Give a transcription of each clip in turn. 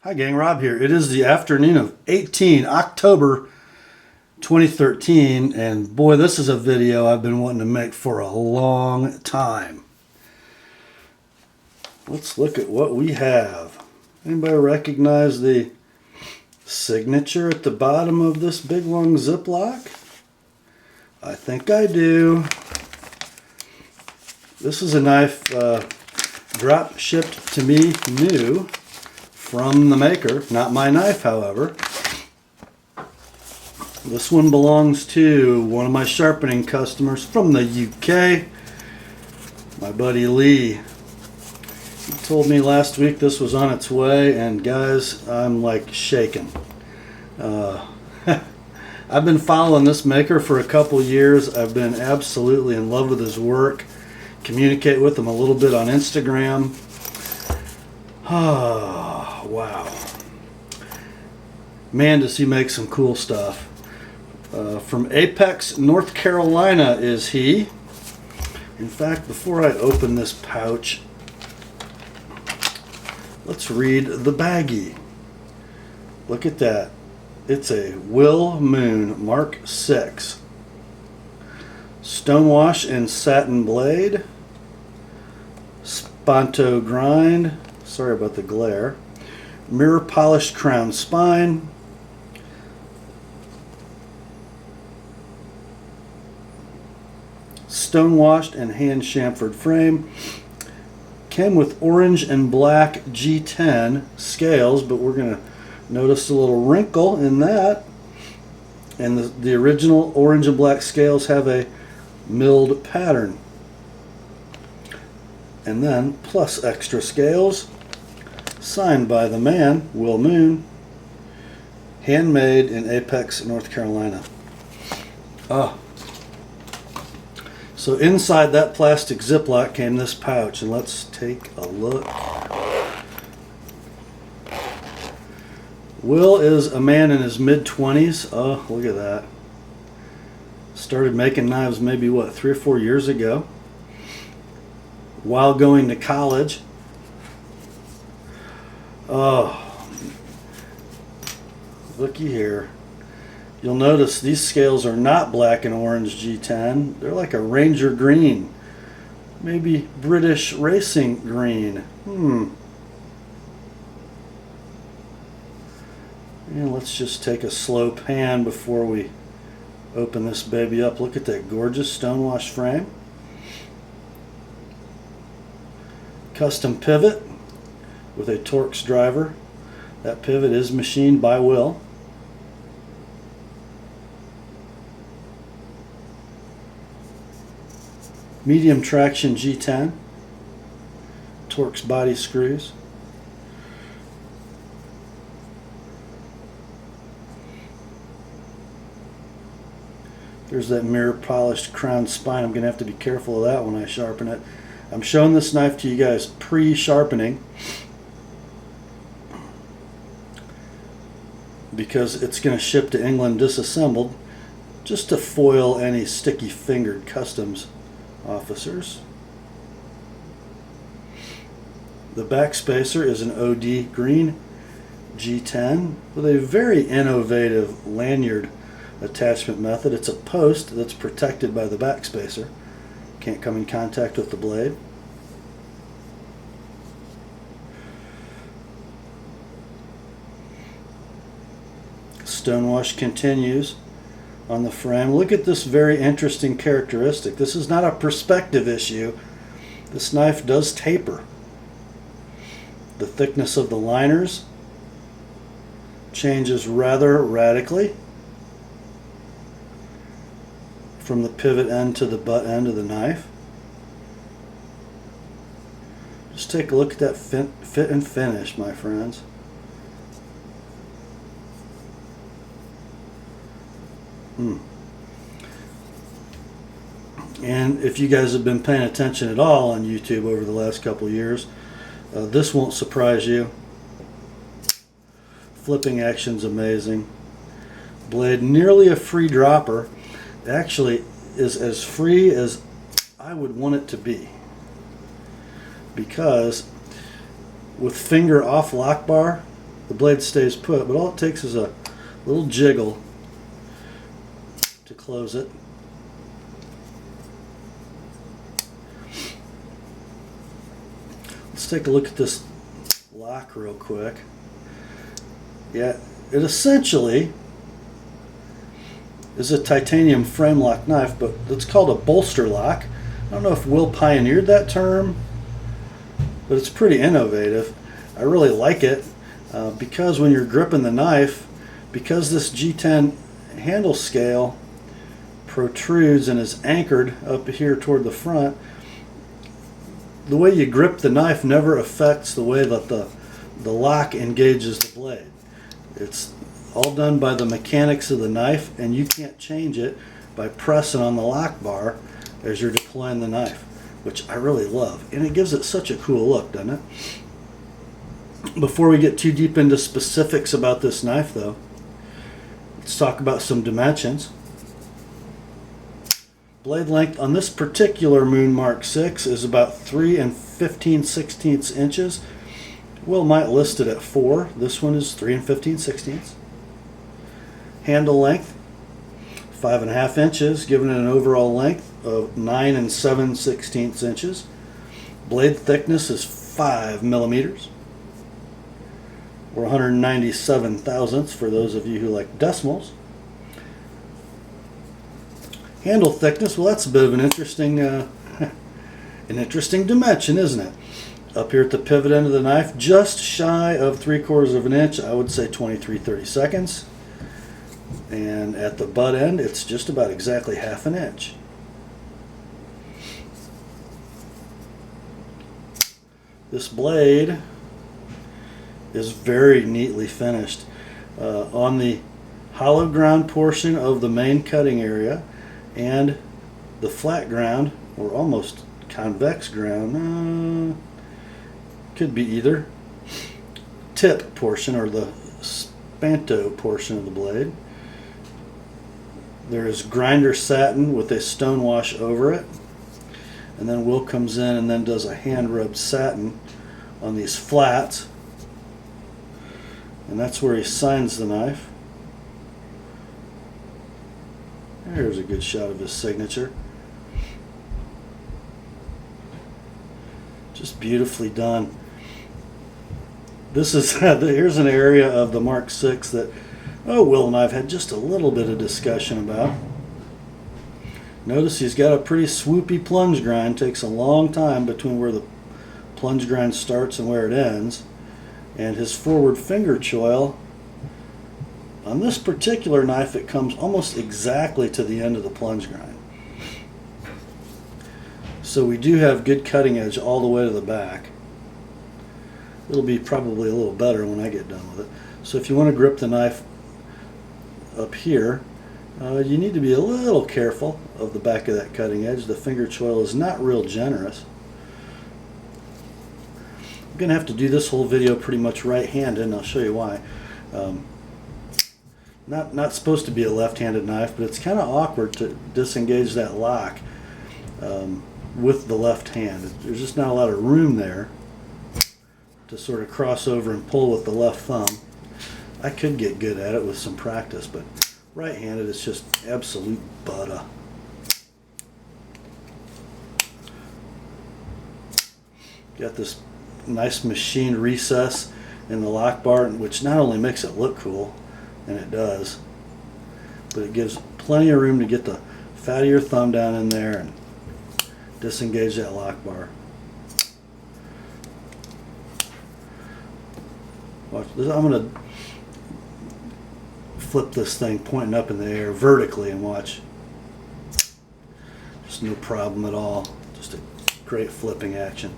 Hi gang, Rob here. It is the afternoon of October 2013, and boy, this is a video I've been wanting to make for a long time. Let's look at what we have. Anybody recognize the signature at the bottom of this big long Ziploc? I think I do. This is a knife drop shipped to me new from the maker, not my knife, however. This one belongs to one of my sharpening customers from the UK, my buddy Lee. He told me last week this was on its way, and guys, I'm like shaking. I've been following this maker for a couple years. I've been absolutely in love with his work. Communicate with him a little bit on Instagram. Wow. Man, does he make some cool stuff. From Apex, North Carolina is he. In fact, before I open this pouch, let's read the baggie. Look at that. It's a Will Moon MK6. Stonewash and satin blade. Spanto grind. Sorry about the glare. Mirror polished crown spine. Stonewashed and hand chamfered frame. Came with orange and black G10 scales, but we're going to notice a little wrinkle in that. And the original orange and black scales have a milled pattern. And then plus extra scales. Signed by the man, Will Moon. Handmade in Apex, North Carolina. So inside that plastic Ziploc came this pouch, and let's take a look. Will is a man in his mid-20s. Oh, look at that. Started making knives maybe, 3 or 4 years ago, while going to college. Oh, looky here. You'll notice these scales are not black and orange G10. They're like a Ranger green. Maybe British racing green. And let's just take a slow pan before we open this baby up. Look at that gorgeous stonewash frame. Custom pivot with a Torx driver. That pivot is machined by Will. Medium traction G10. Torx body screws. There's that mirror polished crown spine. I'm going to have to be careful of that when I sharpen it. I'm showing this knife to you guys pre-sharpening because it's going to ship to England disassembled, just to foil any sticky-fingered customs officers. The back spacer is an OD green G10 with a very innovative lanyard attachment method. It's a post that's protected by the back spacer. Can't come in contact with the blade. Stonewash continues on the frame. Look at this very interesting characteristic. This is not a perspective issue. This knife does taper. The thickness of the liners changes rather radically from the pivot end to the butt end of the knife. Just take a look at that fit and finish, my friends. And if you guys have been paying attention at all on YouTube over the last couple of years, this won't surprise you. Flipping action's amazing. Blade nearly a free dropper. Actually is as free as I would want it to be, because with finger off lock bar, the blade stays put, but all it takes is a little jiggle to close it. Let's take a look at this lock real quick. Yeah, it essentially is a titanium frame lock knife, but it's called a bolster lock. I don't know if Will pioneered that term, but it's pretty innovative. I really like it because when you're gripping the knife, because this G10 handle scale protrudes and is anchored up here toward the front, the way you grip the knife never affects the way that the lock engages the blade. It's all done by the mechanics of the knife, and you can't change it by pressing on the lock bar as you're deploying the knife, which I really love. And it gives it such a cool look, doesn't it? Before we get too deep into specifics about this knife, though, let's talk about some dimensions. Blade length on this particular Moon MK6 is about 3 15/16 inches. Will might list it at 4. This one is 3 15/16. Handle length, 5.5 inches, giving it an overall length of 9 7/16 inches. Blade thickness is 5 millimeters, or 197 thousandths for those of you who like decimals. Handle thickness, well, that's a bit of an interesting dimension, isn't it? Up here at the pivot end of the knife, just shy of 3/4 of an inch, I would say 23/32. And at the butt end, it's just about exactly 1/2 an inch. This blade is very neatly finished. On the hollow ground portion of the main cutting area and the flat ground, or almost convex ground, could be either, tip portion or the spanto portion of the blade, there is grinder satin with a stone wash over it, and then Will comes in and then does a hand rubbed satin on these flats, and that's where he signs the knife. There's a good shot of his signature. Just beautifully done. This is here's an area of the MK6 that Will and I've had just a little bit of discussion about. Notice he's got a pretty swoopy plunge grind. Takes a long time between where the plunge grind starts and where it ends. And his forward finger choil, on this particular knife, it comes almost exactly to the end of the plunge grind. So we do have good cutting edge all the way to the back. It'll be probably a little better when I get done with it. So if you want to grip the knife up here, you need to be a little careful of the back of that cutting edge. The finger choil is not real generous. I'm going to have to do this whole video pretty much right-handed, and I'll show you why. Not supposed to be a left-handed knife, but it's kind of awkward to disengage that lock with the left hand. There's just not a lot of room there to sort of cross over and pull with the left thumb. I could get good at it with some practice, but right-handed it's just absolute butter. Got this nice machined recess in the lock bar, which not only makes it look cool, and it does, but it gives plenty of room to get the fat of your thumb down in there and disengage that lock bar. Watch this. I'm going to flip this thing pointing up in the air vertically and watch. Just no problem at all. Just a great flipping action.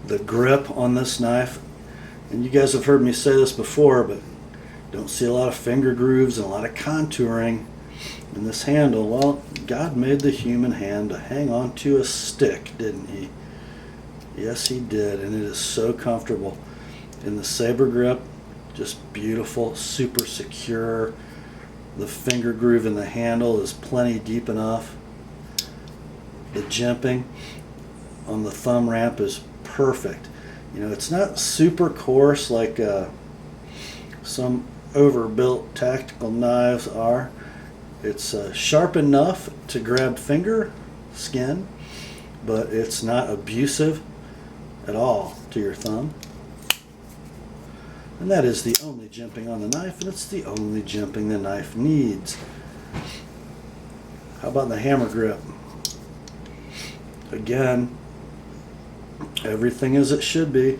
The grip on this knife, and you guys have heard me say this before, but don't see a lot of finger grooves and a lot of contouring in this handle. Well, God made the human hand to hang on to a stick, didn't he? Yes, he did, and it is so comfortable. In the saber grip, just beautiful, super secure. The finger groove in the handle is plenty deep enough. The jimping on the thumb ramp is perfect. You know, it's not super coarse like some overbuilt tactical knives are. It's sharp enough to grab finger skin, but it's not abusive at all to your thumb. And that is the only jimping on the knife, and it's the only jimping the knife needs. How about the hammer grip? Again, everything as it should be.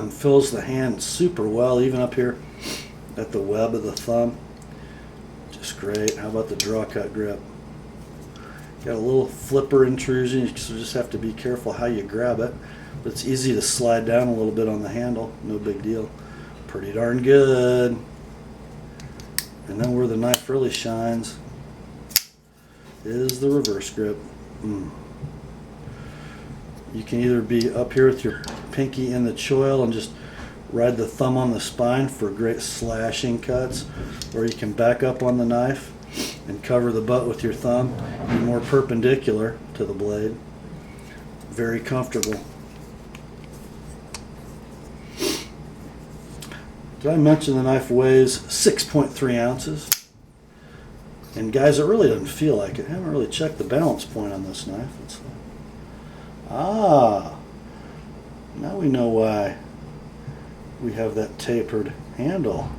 Fills the hand super well, even up here at the web of the thumb. Just great. How about the draw cut grip? Got a little flipper intrusion, you just have to be careful how you grab it. But it's easy to slide down a little bit on the handle, no big deal. Pretty darn good. And then where the knife really shines is the reverse grip. You can either be up here with your pinky in the choil and just ride the thumb on the spine for great slashing cuts, or you can back up on the knife and cover the butt with your thumb, be more perpendicular to the blade. Very comfortable. Did I mention the knife weighs 6.3 ounces? And guys, it really doesn't feel like it. I haven't really checked the balance point on this knife. Now we know why we have that tapered handle.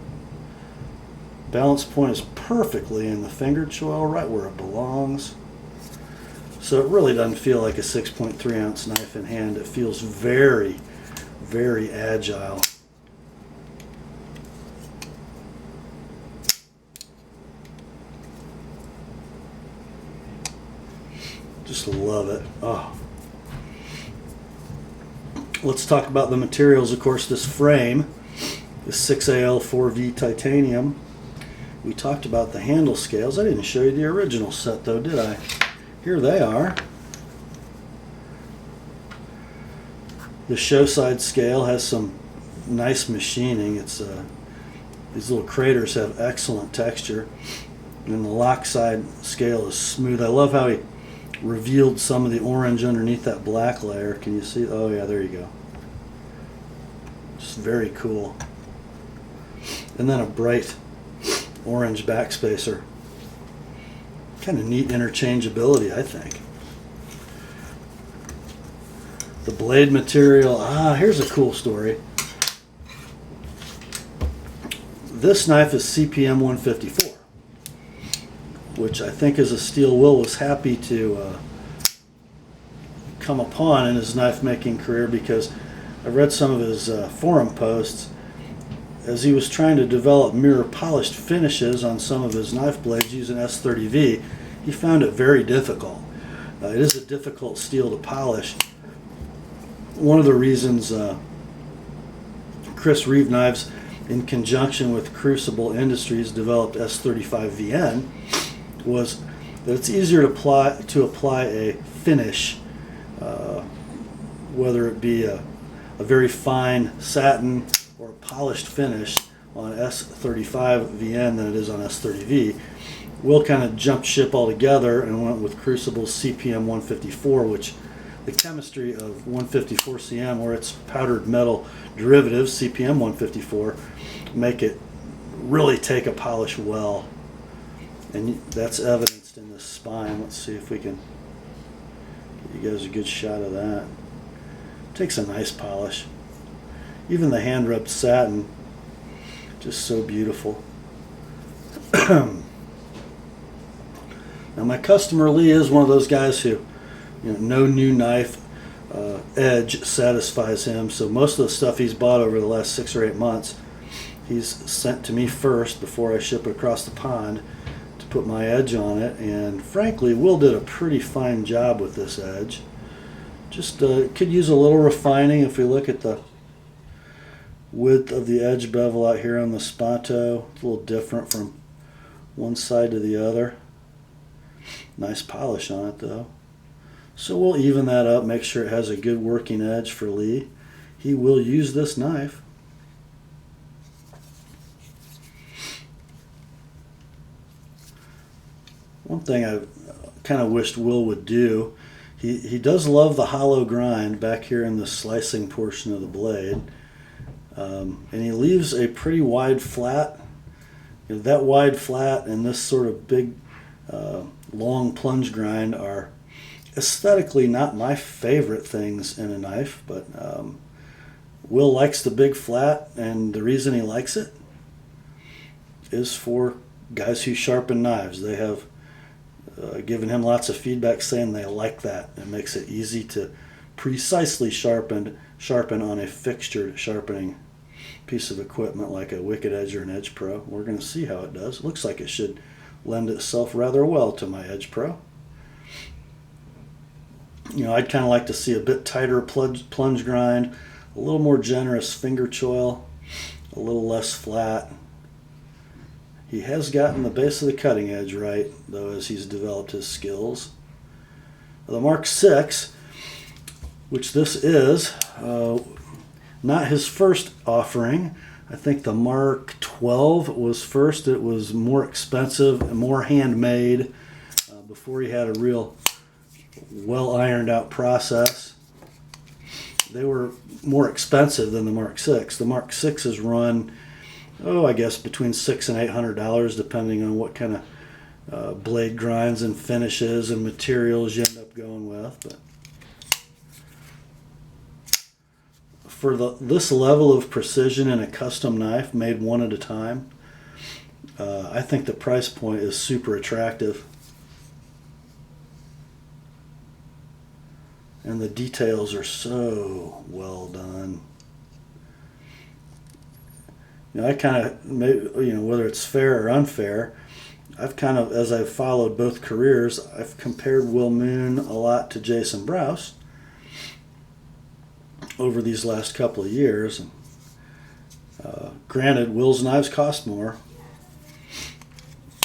Balance point is perfectly in the finger choil, right where it belongs. So it really doesn't feel like a 6.3 ounce knife in hand. It feels very, very agile. Just love it. Oh. Let's talk about the materials. Of course, this frame is 6AL4V titanium. We talked about the handle scales. I didn't show you the original set though, did I? Here they are. The show side scale has some nice machining. It's these little craters have excellent texture, and the lock side scale is smooth. I love how he revealed some of the orange underneath that black layer. Can you see? Oh yeah, there you go. Just very cool. And then a bright orange backspacer. Kind of neat interchangeability, I think. The blade material. Here's a cool story. This knife is CPM 154. Which I think is a steel Will was happy to come upon in his knife making career, because I read some of his forum posts as he was trying to develop mirror polished finishes on some of his knife blades using S30V. He found it very difficult. It is a difficult steel to polish. One of the reasons Chris Reeve Knives, in conjunction with Crucible Industries, developed S35VN was that it's easier to apply a finish, whether it be a very fine satin or a polished finish on S35VN than it is on S30V. Will kind of jumped ship altogether and went with Crucible's CPM 154, which the chemistry of 154CM, or its powdered metal derivative, CPM 154, make it really take a polish well. And that's evidenced in the spine. Let's see if we can get you guys a good shot of that. Takes a nice polish. Even the hand rubbed satin, just so beautiful. Now my customer Lee is one of those guys who, no new knife edge satisfies him. So most of the stuff he's bought over the last 6 or 8 months, he's sent to me first before I ship it across the pond to put my edge on it. And frankly, Will did a pretty fine job with this edge. Just could use a little refining. If we look at the width of the edge bevel out here on the spanto, it's a little different from one side to the other. Nice polish on it though. So we'll even that up, make sure it has a good working edge for Lee. He will use this knife. One thing I kind of wished Will would do, He does love the hollow grind back here in the slicing portion of the blade. And he leaves a pretty wide flat. You know, that wide flat and this sort of big long plunge grind are aesthetically not my favorite things in a knife, but Will likes the big flat, and the reason he likes it is for guys who sharpen knives. They have given him lots of feedback saying they like that. It makes it easy to precisely sharpen on a fixtured sharpening piece of equipment like a Wicked Edge or an Edge Pro. We're going to see how it does. It looks like it should lend itself rather well to my Edge Pro. You know, I'd kind of like to see a bit tighter plunge grind, a little more generous finger choil, a little less flat. He has gotten the base of the cutting edge right, though, as he's developed his skills. The Mark 6, which this is, not his first offering. I think the Mark 12 was first. It was more expensive and more handmade before he had a real well ironed out process. They were more expensive than the Mark 6. The Mark 6 is run, I guess between $600 and $800, depending on what kind of blade grinds and finishes and materials you end up going with. But for this level of precision in a custom knife made one at a time, I think the price point is super attractive. And the details are so well done. You know, I kind of, whether it's fair or unfair, I've kind of, as I've followed both careers, I've compared Will Moon a lot to Jason Brous over these last couple of years. And, granted, Will's knives cost more,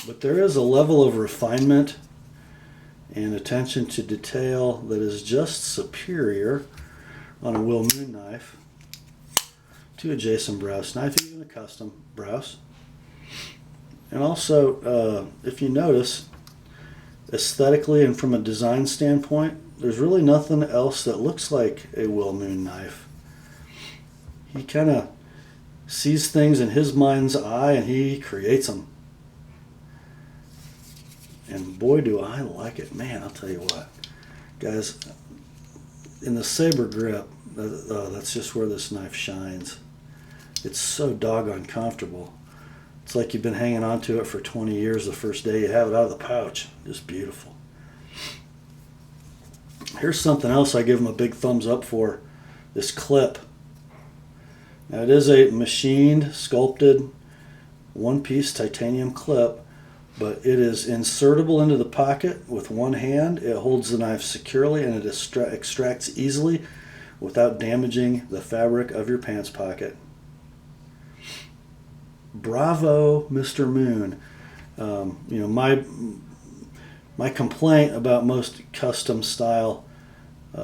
but there is a level of refinement and attention to detail that is just superior on a Will Moon knife to a Jason Brous knife, even a custom Brous. And also, if you notice, aesthetically and from a design standpoint, there's really nothing else that looks like a Will Moon knife. He kind of sees things in his mind's eye and he creates them. And boy, do I like it. Man, I'll tell you what. Guys, in the saber grip, that's just where this knife shines. It's so doggone comfortable. It's like you've been hanging on to it for 20 years the first day you have it out of the pouch. Just beautiful. Here's something else I give him a big thumbs up for. This clip. Now it is a machined, sculpted, one-piece titanium clip, but it is insertable into the pocket with one hand. It holds the knife securely and it extracts easily without damaging the fabric of your pants pocket. Bravo, Mr. Moon. My complaint about most custom style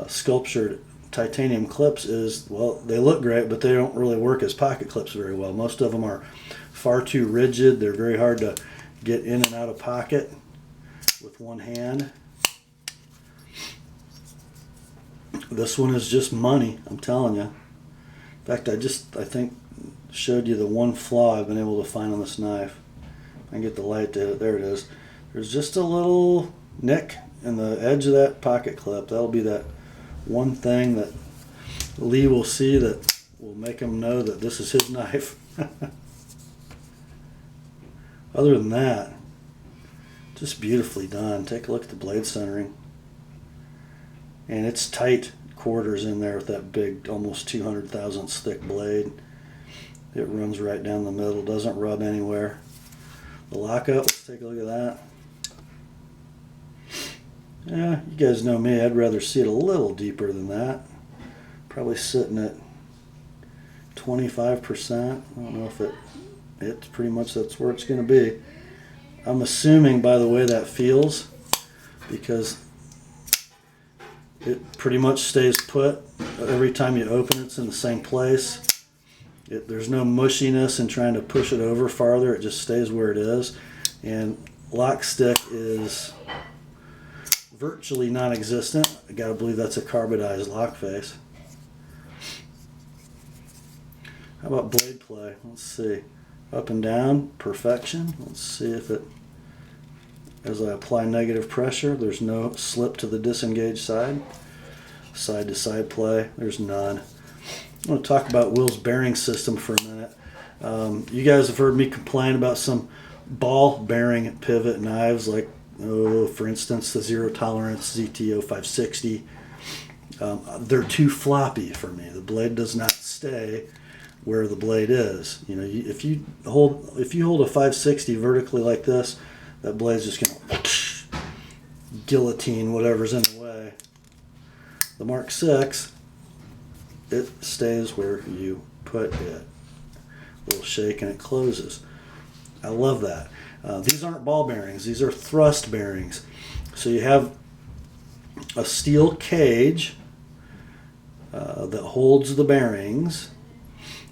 sculptured titanium clips is, well, they look great, but they don't really work as pocket clips very well. Most of them are far too rigid. They're very hard to get in and out of pocket with one hand. This one is just money, I'm telling you. In fact, I think showed you the one flaw I've been able to find on this knife. I can get the light to hit it. There it is. There's just a little nick in the edge of that pocket clip. That'll be that one thing that Lee will see that will make him know that this is his knife. Other than that, just beautifully done. Take a look at the blade centering. And it's tight quarters in there with that big, almost 200 thousandths thick blade. It runs right down the middle, doesn't rub anywhere. The lockup, let's take a look at that. Yeah, you guys know me, I'd rather see it a little deeper than that. Probably sitting at 25%. I don't know if it's pretty much that's where it's going to be. I'm assuming by the way that feels, because it pretty much stays put. Every time you open it, it's in the same place. There's no mushiness in trying to push it over farther. It just stays where it is. And lock stick is virtually non-existent. I gotta believe that's a carbidized lock face. How about blade play? Let's see. Up and down, perfection. Let's see if it, as I apply negative pressure, there's no slip to the disengaged side. Side to side play, there's none. I want to talk about Will's bearing system for a minute. You guys have heard me complain about some ball bearing pivot knives, like, for instance, the Zero Tolerance ZTO 560. They're too floppy for me. The blade does not stay where the blade is. You know, if you hold a 560 vertically like this, that blade's just gonna guillotine whatever's in the way. The Mark 6, it stays where you put it. A little shake and it closes. I love that. These aren't ball bearings. These are thrust bearings. So you have a steel cage that holds the bearings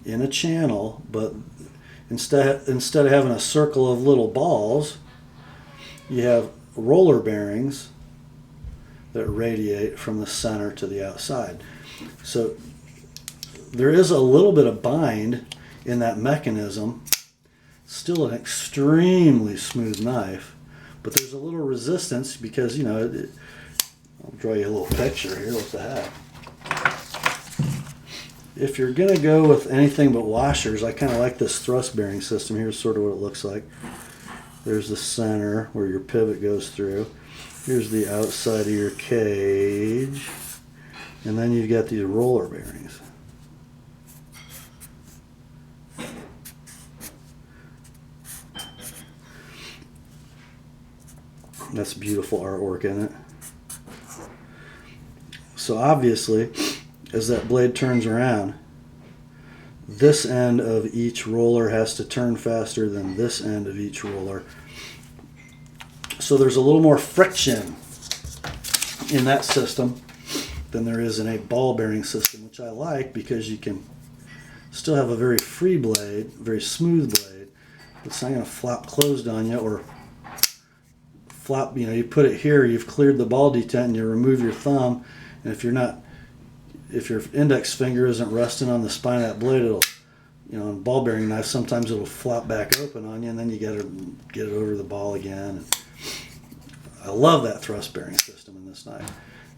in a channel, but instead of having a circle of little balls, you have roller bearings that radiate from the center to the outside. So there is a little bit of bind in that mechanism. Still an extremely smooth knife, but there's a little resistance because, you know, I'll draw you a little picture here with the hat. If you're going to go with anything but washers, I kind of like this thrust bearing system. Here's sort of what it looks like. There's the center where your pivot goes through. Here's the outside of your cage. And then you've got these roller bearings. That's beautiful artwork in it. So obviously, as that blade turns around, this end of each roller has to turn faster than this end of each roller. So there's a little more friction in that system than there is in a ball bearing system, which I like because you can still have a very free blade, very smooth blade. It's not going to flop closed on you or flop, you know, you put it here, you've cleared the ball detent and you remove your thumb, and if your index finger isn't resting on the spine of that blade, it'll, you know, on ball bearing knife, sometimes it'll flop back open on you and then you got to get it over the ball again. And I love that thrust bearing system in this knife.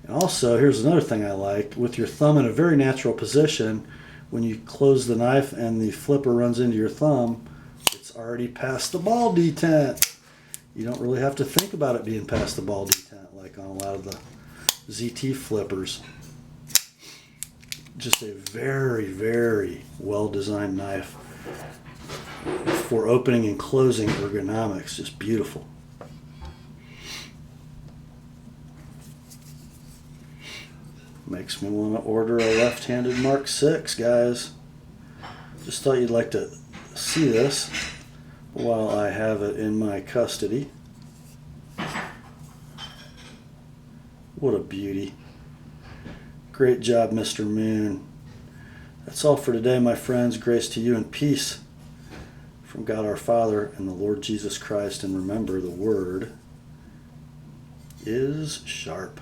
And also, here's another thing I like. With your thumb in a very natural position, when you close the knife and the flipper runs into your thumb, it's already past the ball detent. You don't really have to think about it being past the ball detent like on a lot of the ZT flippers. Just a very, very well-designed knife for opening and closing ergonomics. Just beautiful. Makes me want to order a left-handed Mark 6, guys. Just thought you'd like to see this while I have it in my custody. What a beauty. Great job, Mr. Moon. That's all for today, my friends. Grace to you and peace from God our Father and the Lord Jesus Christ. And remember, the word is sharp.